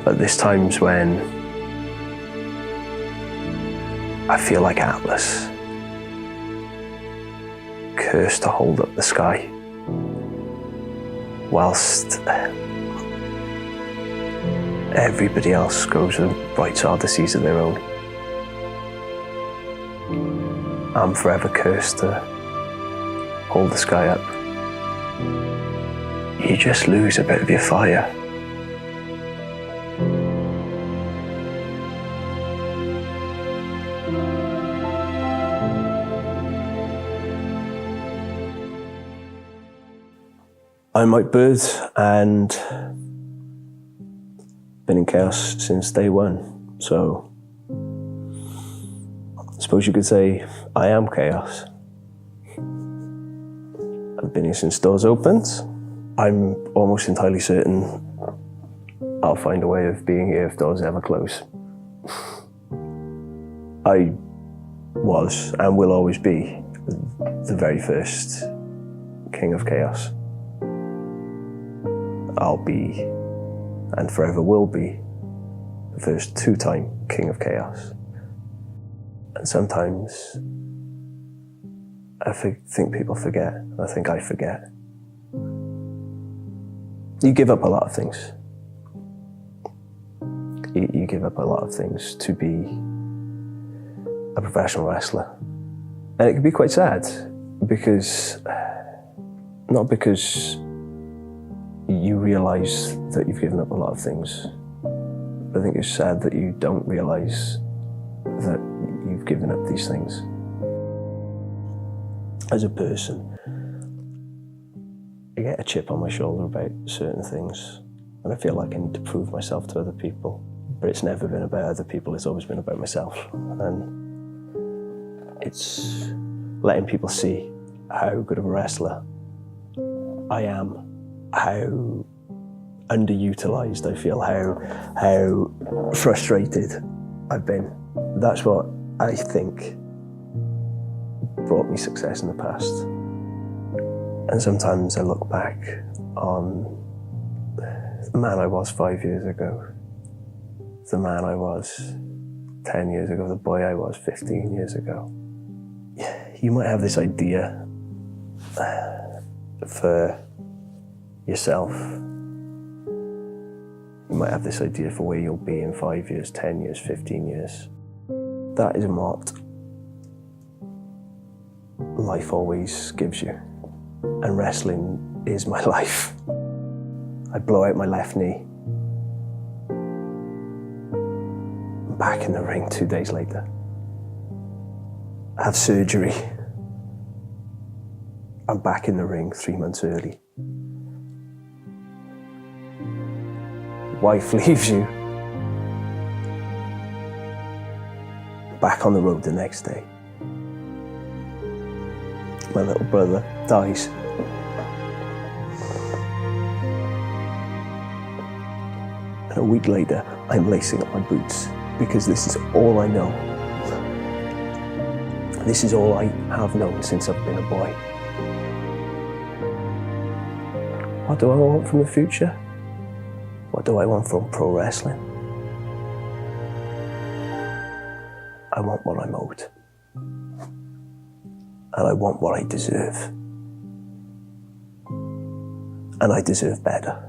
But there's times when I feel like Atlas, cursed to hold up the sky, whilst everybody else goes and writes odysseys of their own. I'm forever cursed to hold the sky up. You just lose a bit of your fire. I'm Mike Bird and been in chaos since day one. So I suppose you could say I am chaos. I've been here since doors opened. I'm almost entirely certain I'll find a way of being here if doors ever close. I was and will always be the very first king of chaos. I'll be, and forever will be, the first two-time king of chaos. And sometimes I think people forget. I think I forget. You give up a lot of things. You give up a lot of things to be a professional wrestler. And it can be quite sad, because, not because you realise that you've given up a lot of things. I think it's sad that you don't realise that you've given up these things. As a person, I get a chip on my shoulder about certain things, and I feel like I need to prove myself to other people. But it's never been about other people, it's always been about myself. And it's letting people see how good of a wrestler I am, how underutilised I feel, how frustrated I've been. That's what I think brought me success in the past. And sometimes I look back on the man I was 5 years ago, the man I was 10 years ago, the boy I was 15 years ago. You might have this idea for yourself. You might have this idea for where you'll be in 5 years, 10 years, 15 years. That isn't what life always gives you. And wrestling is my life. I blow out my left knee. I'm back in the ring 2 days later. I have surgery. I'm back in the ring 3 months early. Wife leaves you. Back on the road the next day. My little brother dies. And a week later, I'm lacing up my boots because this is all I know. This is all I have known since I've been a boy. What do I want from the future? What do I want from pro wrestling? I want what I'm owed. And I want what I deserve. And I deserve better.